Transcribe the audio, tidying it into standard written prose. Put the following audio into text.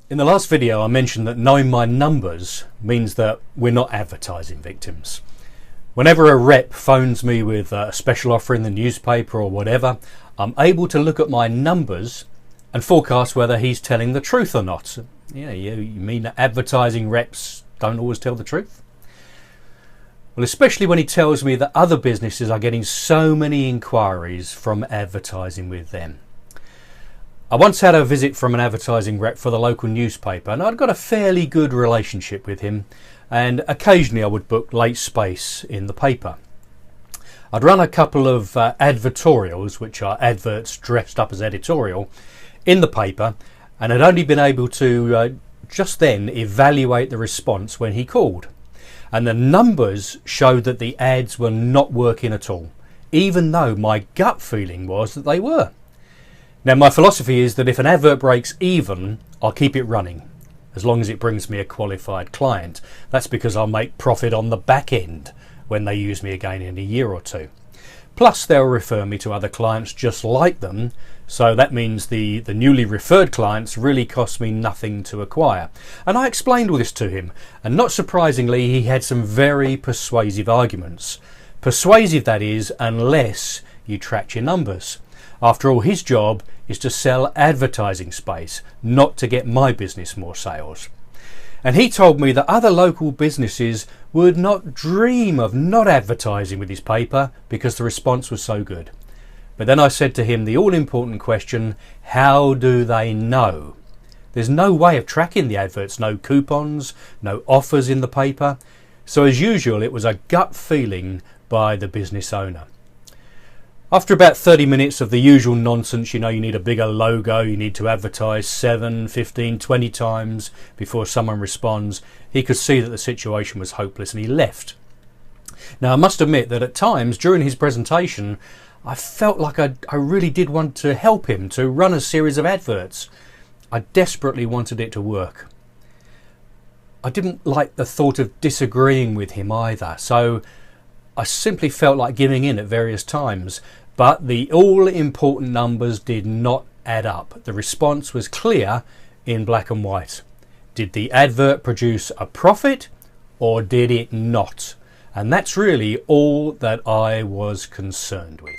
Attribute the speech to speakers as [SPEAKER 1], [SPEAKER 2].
[SPEAKER 1] In the last video I mentioned that knowing my numbers means that we're not advertising victims. Whenever a rep phones me with a special offer in the newspaper or whatever, I'm able to look at my numbers and forecast whether he's telling the truth or not. Yeah, you mean that advertising reps don't always tell the truth? Well, especially when he tells me that other businesses are getting so many inquiries from advertising with them. I once had a visit from an advertising rep for the local newspaper, and I'd got a fairly good relationship with him, and occasionally I would book late space in the paper. I'd run a couple of advertorials, which are adverts dressed up as editorial, in the paper, and had only been able to just then evaluate the response when he called. And the numbers showed that the ads were not working at all, even though my gut feeling was that they were. Now, my philosophy is that if an advert breaks even, I'll keep it running, as long as it brings me a qualified client. That's because I'll make profit on the back end when they use me again in a year or two. Plus, they'll refer me to other clients just like them, so that means the newly referred clients really cost me nothing to acquire. And I explained all this to him, and not surprisingly, he had some very persuasive arguments. Persuasive, that is, unless you track your numbers. After all, his job is to sell advertising space, not to get my business more sales. And he told me that other local businesses would not dream of not advertising with his paper because the response was so good. But then I said to him the all-important question, how do they know? There's no way of tracking the adverts, no coupons, no offers in the paper. So as usual, it was a gut feeling by the business owner. After about 30 minutes of the usual nonsense, you need a bigger logo, you need to advertise 7, 15, 20 times before someone responds, he could see that the situation was hopeless and he left. Now, I must admit that at times during his presentation, I felt like I really did want to help him to run a series of adverts. I desperately wanted it to work. I didn't like the thought of disagreeing with him either, so I simply felt like giving in at various times, but the all-important numbers did not add up. The response was clear in black and white. Did the advert produce a profit or did it not? And that's really all that I was concerned with.